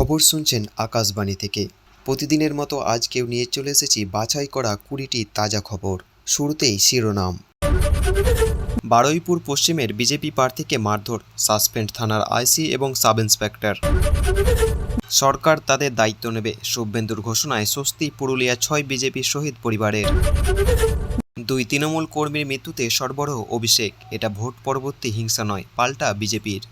খবর শুনছেন আকাশবাণী থেকে। প্রতিদিনের মতো আজকেও নিয়ে চলে এসেছি বাছাই করা 20টি তাজা খবর। শুরুতেই শিরোনাম। বারুইপুর পশ্চিমের বিজেপি প্রার্থীকে মারধর, সাসপেন্ড থানার আইসি এবং সাব ইন্সপেক্টর। সরকার তাদের দায়িত্ব নেবে, শুভেন্দুর ঘোষণায় স্বস্তি পুরুলিয়া 6 বিজেপি শহীদ পরিবারের। 2 তৃণমূল কর্মীর মৃত্যুতে সরবরাহ অভিষেক, এটা ভোট পরবর্তী হিংসা নয়, পাল্টা বিজেপির।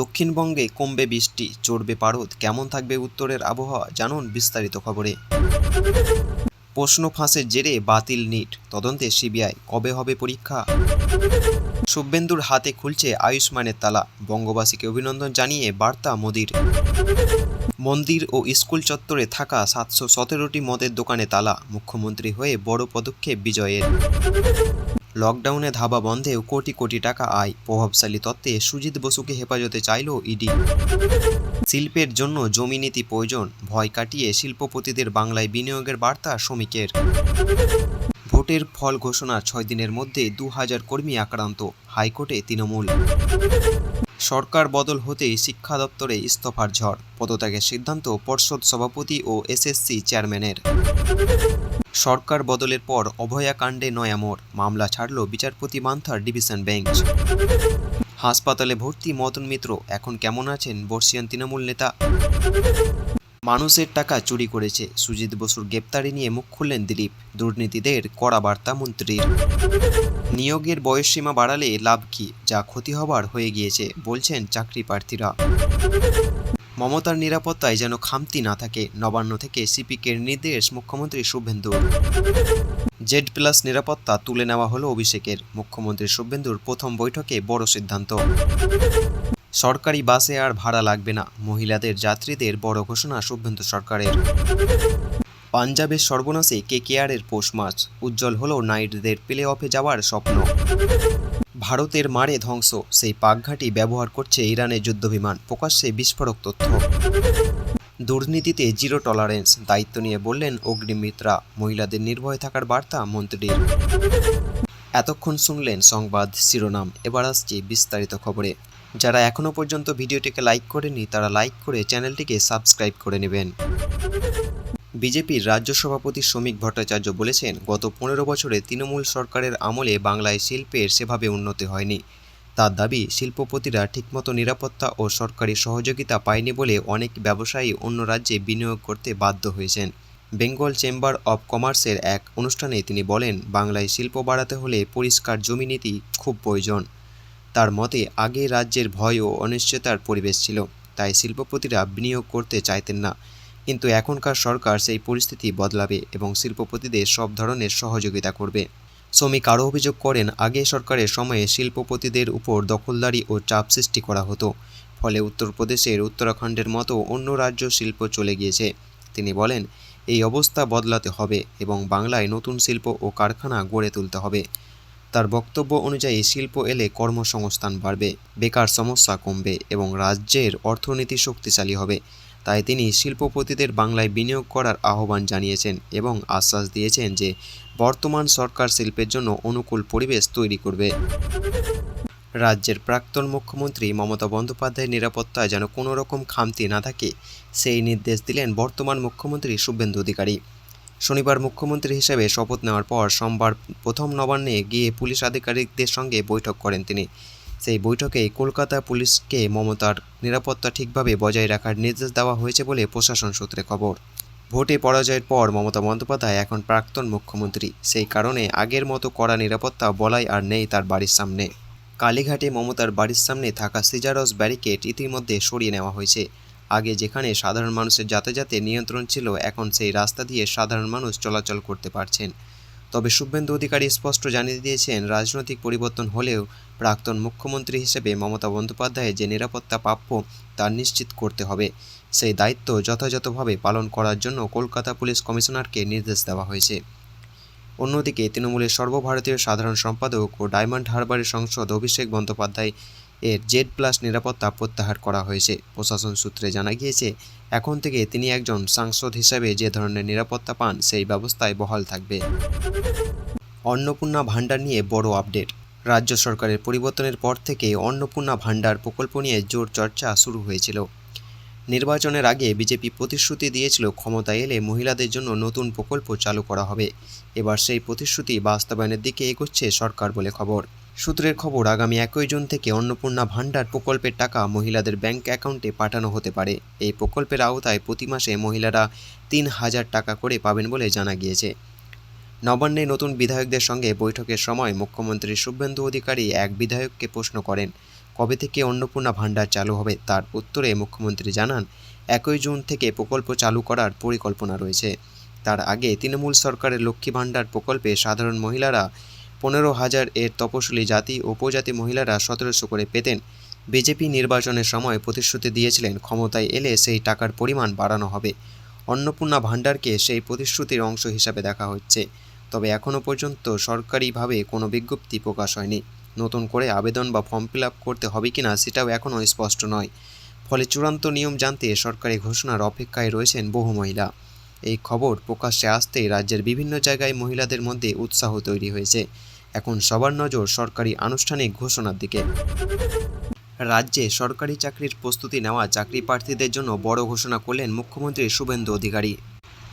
দক্ষিণবঙ্গে কমবে বৃষ্টি, চড়বে পারদ, কেমন থাকবে উত্তরের আবহাওয়া, জানুন বিস্তারিত খবরে। প্রশ্ন ফাঁসের জেরে বাতিল নিট, তদন্তে সিবিআই, কবে হবে পরীক্ষা। শুভেন্দুর হাতে খুলছে আয়ুষ্মানের তালা, বঙ্গবাসীকে অভিনন্দন জানিয়ে বার্তা মোদির। মন্দির ও স্কুল চত্বরে থাকা 717টি মদের দোকানে তালা, মুখ্যমন্ত্রী হয়ে বড় পদক্ষেপ বিজয়ের। লকডাউনে ধাবা বন্ধেও কোটি কোটি টাকা আয়, প্রভাবশালী তত্ত্বে সুজিত বসুকে হেফাজতে চাইল ইডি। শিল্পের জন্য জমি নীতি প্রয়োজন, ভয় কাটিয়ে শিল্পপতিদের বাংলায় বিনিয়োগের বার্তা শ্রমিকের। ভোটের ফল ঘোষণার 6 দিনের মধ্যে 2000 কর্মী আক্রান্ত, হাইকোর্টে তৃণমূল। সরকার বদল হতেই শিক্ষা দপ্তরে ইস্তফার ঝড়, পদত্যাগের সিদ্ধান্ত পর্ষদ সভাপতি ও এসএসসি চেয়ারম্যানের। সরকার বদলের পর অভয়াকাণ্ডে নয়া মোড়, মামলা ছাড়ল বিচারপতি মান্থার ডিভিশন বেঞ্চ। হাসপাতালে ভর্তি মদন মিত্র, এখন কেমন আছেন বর্ষিয়ান তৃণমূল নেতা। মানুষের টাকা চুরি করেছে, সুজিত বসুর গ্রেপ্তারি নিয়ে মুখ খুললেন দিলীপ, দুর্নীতিদের কড়া বার্তা মন্ত্রীর। নিয়োগের বয়সসীমা বাড়ালে লাভ কি, যা ক্ষতি হবার হয়ে গিয়েছে বলছেন চাকরি প্রার্থীরা। মমতার নিরাপত্তায় যেন খামতি না থাকে, নবান্ন থেকে সিপিকের নির্দেশ মুখ্যমন্ত্রী শুভেন্দুর। Z+ নিরাপত্তা তুলে নেওয়া হলো অভিষেকের, মুখ্যমন্ত্রী শুভেন্দুর প্রথম বৈঠকে বড় সিদ্ধান্ত। সরকারি বাসে আর ভাড়া লাগবে না, মহিলাদের যাত্রীদের বড় ঘোষণা শুভেন্দু সরকারের। পাঞ্জাবের সর্বনাশে KKR'ের পৌষ মাস, উজ্জ্বল হলো নাইটদের প্লে অফে যাওয়ার স্বপ্ন। ভারতের মারে ধ্বংস, সেই পাকঘাটি ব্যবহার করছে ইরানের যুদ্ধবিমান, প্রকাশ্যে বিস্ফোরক তথ্য। দুর্নীতিতে জিরো টলারেন্স, দায়িত্ব নিয়ে বললেন অগ্নিমিত্রা, মহিলাদের নির্ভয়ে থাকার বার্তা মন্ত্রীর। এতক্ষণ শুনলেন সংবাদ শিরোনাম, এবার আসছে বিস্তারিত খবরে। যারা এখনও পর্যন্ত ভিডিওটিকে লাইক করেনি তারা লাইক করে চ্যানেলটিকে সাবস্ক্রাইব করে নেবেন। বিজেপির রাজ্য সভাপতি শ্রমিক ভট্টাচার্য বলেছেন, গত 15 বছরে তৃণমূল সরকারের আমলে বাংলায় শিল্পের সেভাবে উন্নতি হয়নি। তার দাবি, শিল্পপতিরা ঠিকমতো নিরাপত্তা ও সরকারি সহযোগিতা পায়নি বলে অনেক ব্যবসায়ী অন্য রাজ্যে বিনিয়োগ করতে বাধ্য হয়েছেন। বেঙ্গল চেম্বার অব কমার্সের এক অনুষ্ঠানে তিনি বলেন, বাংলায় শিল্প বাড়াতে হলে পরিষ্কার জমি নীতি খুব প্রয়োজন। তার মতে, আগে রাজ্যের ভয় ও অনিশ্চয়তার পরিবেশ ছিল, তাই শিল্পপতিরা বিনিয়োগ করতে চাইতেন না। কিন্তু এখনকার সরকার সেই পরিস্থিতি বদলাবে এবং শিল্পপতিদের সব ধরনের সহযোগিতা করবে। শ্রমিক আরও অভিযোগ করেন, আগে সরকারের সময়ে শিল্পপতিদের উপর দখলদারি ও চাপ সৃষ্টি করা হতো, ফলে উত্তরপ্রদেশের উত্তরাখণ্ডের মতো অন্য রাজ্য শিল্প চলে গিয়েছে। তিনি বলেন, এই অবস্থা বদলাতে হবে এবং বাংলায় নতুন শিল্প ও কারখানা গড়ে তুলতে হবে। তার বক্তব্য অনুযায়ী শিল্প এলে কর্মসংস্থান বাড়বে, বেকার সমস্যা কমবে এবং রাজ্যের অর্থনীতি শক্তিশালী হবে। তাই তিনি শিল্পপতিদের বাংলায় বিনিয়োগ করার আহ্বান জানিয়েছেন এবং আশ্বাস দিয়েছেন যে বর্তমান সরকার শিল্পের জন্য অনুকূল পরিবেশ তৈরি করবে। রাজ্যের প্রাক্তন মুখ্যমন্ত্রী মমতা বন্দ্যোপাধ্যায়ের নিরাপত্তায় যেন কোনো রকম খামতি না থাকে, সেই নির্দেশ দিলেন বর্তমান মুখ্যমন্ত্রী শুভেন্দু অধিকারী। শনিবার মুখ্যমন্ত্রী হিসেবে শপথ নেওয়ার পর সোমবার প্রথম নবান্নে গিয়ে পুলিশ আধিকারিকদের সঙ্গে বৈঠক করেন তিনি। সেই বৈঠকে কলকাতা পুলিশকে মমতার নিরাপত্তা ঠিকভাবে বজায় রাখার নির্দেশ দেওয়া হয়েছে বলে প্রশাসন সূত্রে খবর। ভোটে পরাজয়ের পর মমতা বন্দ্যোপাধ্যায় এখন প্রাক্তন মুখ্যমন্ত্রী, সেই কারণে আগের মতো কড়া নিরাপত্তা বলাই আর নেই তার বাড়ির সামনে। কালীঘাটে মমতার বাড়ির সামনে থাকা সিজারস ব্যারিকেড ইতিমধ্যে সরিয়ে নেওয়া হয়েছে। আগে যেখানে সাধারণ মানুষের যাতায়াতে নিয়ন্ত্রণ ছিল, এখন সেই রাস্তা দিয়ে সাধারণ মানুষ চলাচল করতে পারছেন। তবে শুভেন্দু অধিকারী স্পষ্ট জানিয়ে দিয়েছেন, রাজনৈতিক পরিবর্তন হলেও প্রাক্তন মুখ্যমন্ত্রী হিসেবে মমতা বন্দ্যোপাধ্যায়ের যে নিরাপত্তা প্রাপ্য তা নিশ্চিত করতে হবে। সেই দায়িত্ব যথাযথভাবে পালন করার জন্য কলকাতা পুলিশ কমিশনারকে নির্দেশ দেওয়া হয়েছে। অন্যদিকে তৃণমূলের সর্বভারতীয় সাধারণ সম্পাদক ও ডায়মন্ড হারবারের সাংসদ অভিষেক বন্দ্যোপাধ্যায় এর Z+ নিরাপত্তা প্রত্যাহার করা হয়েছে। প্রশাসন সূত্রে জানা গিয়েছে, এখন থেকে তিনি একজন সাংসদ হিসাবে যে ধরনের নিরাপত্তা পান সেই ব্যবস্থায় বহাল থাকবে। অন্নপূর্ণা ভাণ্ডার নিয়ে বড় আপডেট। রাজ্য সরকারের পরিবর্তনের পর থেকে অন্নপূর্ণা ভাণ্ডার প্রকল্প নিয়ে জোর চর্চা শুরু হয়েছিল। নির্বাচনের আগে বিজেপি প্রতিশ্রুতি দিয়েছিল ক্ষমতায় এলে মহিলাদের জন্য নতুন প্রকল্প চালু করা হবে। এবার সেই প্রতিশ্রুতি বাস্তবায়নের দিকে এগোচ্ছে সরকার বলে খবর। সূত্রের খবর, আগামী 1 জুন থেকে অন্নপূর্ণা ভাণ্ডার প্রকল্পের টাকা মহিলাদের ব্যাংক অ্যাকাউন্টে পাঠানো হতে পারে। এই প্রকল্পের আওতায় প্রতি মাসে মহিলারা 3,000 টাকা করে পাবেন বলে জানা গিয়েছে। নবান্নে নতুন বিধায়কদের সঙ্গে বৈঠকের সময় মুখ্যমন্ত্রী শুভেন্দু অধিকারী এক বিধায়ককে প্রশ্ন করেন, কবে থেকে অন্নপূর্ণা ভাণ্ডার চালু হবে। তার উত্তরে মুখ্যমন্ত্রী জানান, 1 জুন থেকে প্রকল্প চালু করার পরিকল্পনা রয়েছে। তার আগে তৃণমূল সরকারের লক্ষ্মী ভাণ্ডার প্রকল্পে সাধারণ মহিলারা 15,000 এর তপশিলি জাতি ও উপজাতি মহিলারা 1700 করে পেতেন। বিজেপি নির্বাচনের সময় প্রতিশ্রুতি দিয়েছিলেন ক্ষমতায় এলে সেই টাকার পরিমাণ বাড়ানো হবে। অন্নপূর্ণা ভাণ্ডারকে সেই প্রতিশ্রুতির অংশ হিসাবে দেখা হচ্ছে। তবে এখনও পর্যন্ত সরকারিভাবে কোনো বিজ্ঞপ্তি প্রকাশ হয়নি। নতুন করে আবেদন বা ফর্ম ফিল আপ করতে হবে কিনা সেটাও এখনও স্পষ্ট নয়। ফলে চূড়ান্ত নিয়ম জানতে সরকারি ঘোষণার অপেক্ষায় রয়েছেন বহু মহিলা। এই খবর প্রকাশ্যে আসতেই রাজ্যের বিভিন্ন জায়গায় মহিলাদের মধ্যে উৎসাহ তৈরি হয়েছে। এখন সবার নজর সরকারি আনুষ্ঠানিক ঘোষণার দিকে। রাজ্যে সরকারি চাকরির প্রস্তুতি নেওয়া চাকরি প্রার্থীদের জন্য বড় ঘোষণা করলেন মুখ্যমন্ত্রী শুভেন্দু অধিকারী।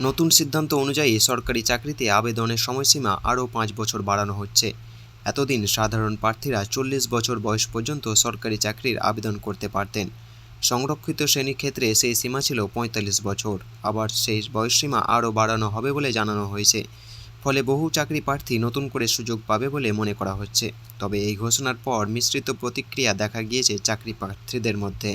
নতুন সিদ্ধান্ত অনুযায়ী সরকারি চাকরিতে আবেদনের সময়সীমা আরও 5 বছর বাড়ানো হচ্ছে। এতদিন সাধারণ প্রার্থীরা 40 বছর বয়স পর্যন্ত সরকারি চাকরির আবেদন করতে পারতেন। সংরক্ষিত শ্রেণীর ক্ষেত্রে সেই সীমা ছিল 45 বছর। আবার সেই বয়সসীমা আরও বাড়ানো হবে বলে জানানো হয়েছে। ফলে বহু চাকরি প্রার্থী নতুন করে সুযোগ পাবে বলে মনে করা হচ্ছে। তবে এই ঘোষণার পর মিশ্রিত প্রতিক্রিয়া দেখা গিয়েছে চাকরি প্রার্থীদের মধ্যে।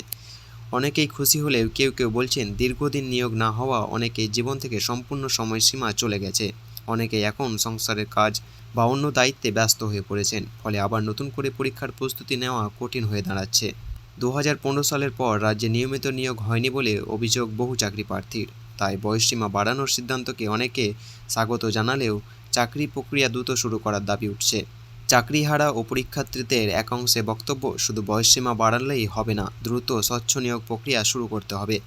অনেকেই খুশি হলেও কেউ কেউ বলছেন, দীর্ঘদিন নিয়োগ না হওয়া অনেকেই জীবন থেকে সম্পূর্ণ সময়সীমা চলে গেছে। অনেকেই এখন সংসারের কাজ বা অন্য দায়িত্বে ব্যস্ত হয়ে পড়েছেন। ফলে আবার নতুন করে পরীক্ষার প্রস্তুতি নেওয়া কঠিন হয়ে দাঁড়াচ্ছে। 2015 সালের পর রাজ্যে নিয়মিত নিয়োগ হয়নি বলে অভিযোগ বহু চাকরি প্রার্থীর। তাই বয়সসীমা বাড়ানোর সিদ্ধান্তকে অনেকে স্বাগত জানালেও চাকরি প্রক্রিয়া দ্রুত শুরু করার দাবি উঠছে। চাকরিহারা ও পরীক্ষার্থীদের একাংশে বক্তব্য, শুধু বয়সসীমা বাড়ালেই হবে না, দ্রুত স্বচ্ছ নিয়োগ প্রক্রিয়া শুরু করতে হবে।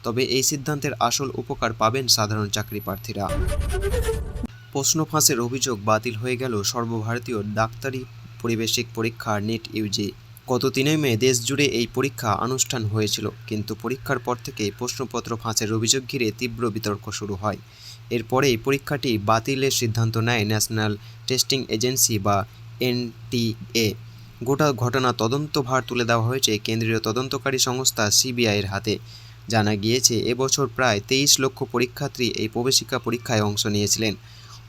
তবে এই সিদ্ধান্তের আসল উপকার পাবেন সাধারণ চাকরি প্রার্থীরা। প্রশ্ন ফাঁসের অভিযোগ বাতিল হয়ে গেল সর্বভারতীয় ডাক্তারি পরিবেশিক পরীক্ষা নিট ইউজি। গত 3 মে দেশ জুড়ে এই পরীক্ষা অনুষ্ঠান হয়েছিল, কিন্তু পরীক্ষার পর থেকে প্রশ্নপত্র ফাঁসের অভিযোগ ঘিরে তীব্র বিতর্ক শুরু হয়। এরপরেই পরীক্ষাটি বাতিলের সিদ্ধান্ত নেয় ন্যাশনাল টেস্টিং এজেন্সি বা এনটিএ। গোটা ঘটনা তদন্তভার তুলে দেওয়া হয়েছে কেন্দ্রীয় তদন্তকারী সংস্থা সিবিআইয়ের হাতে। জানা গিয়েছে, এবছর প্রায় 23 লক্ষ পরীক্ষার্থী এই প্রবেশিকা পরীক্ষায় অংশ নিয়েছিলেন।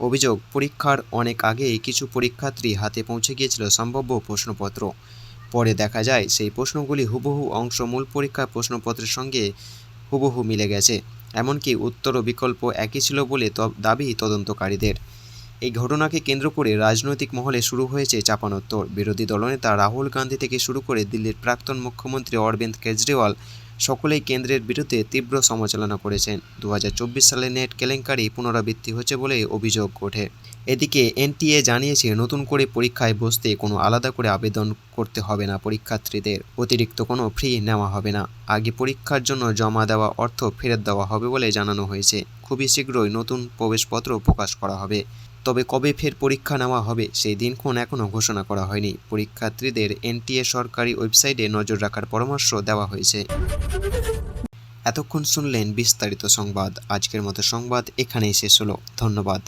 অভিযোগ, পরীক্ষার অনেক আগেই কিছু পরীক্ষার্থী হাতে পৌঁছে গিয়েছিল সম্ভাব্য প্রশ্নপত্র। পরে দেখা যায় সেই প্রশ্নগুলি হুবহু অংশ মূল পরীক্ষার প্রশ্নপত্রের সঙ্গে হুবহু মিলে গেছে। এমনকি উত্তর ও বিকল্প একই ছিল বলে দাবি তদন্তকারীদের। এই ঘটনাকে কেন্দ্র করে রাজনৈতিক মহলে শুরু হয়েছে চাপানোত্তর। বিরোধী দলনেতা রাহুল গান্ধী থেকে শুরু করে দিল্লির প্রাক্তন মুখ্যমন্ত্রী অরবিন্দ কেজরিওয়াল সকলেই কেন্দ্রের বিরুদ্ধে তীব্র সমালোচনা করেছেন। 2024 সালে নেট কেলেঙ্কারি পুনরাবৃত্তি হচ্ছে বলে অভিযোগ ওঠে। এদিকে এনটিএ জানিয়েছে, নতুন করে পরীক্ষায় বসতে কোনো আলাদা করে আবেদন করতে হবে না পরীক্ষার্থীদের। অতিরিক্ত কোনো ফি নেওয়া হবে না। আগে পরীক্ষার জন্য জমা দেওয়া অর্থ ফেরত দেওয়া হবে বলে জানানো হয়েছে। খুবই শীঘ্রই নতুন প্রবেশপত্র প্রকাশ করা হবে। তবে কবে ফের পরীক্ষা নেওয়া হবে সেই দিনক্ষণ এখনও ঘোষণা করা হয়নি। পরীক্ষার্থীদের এনটিএ সরকারি ওয়েবসাইটে নজর রাখার পরামর্শ দেওয়া হয়েছে। এতক্ষণ শুনলেন বিস্তারিত সংবাদ। আজকের মতো সংবাদ এখানেই শেষ হলো। ধন্যবাদ।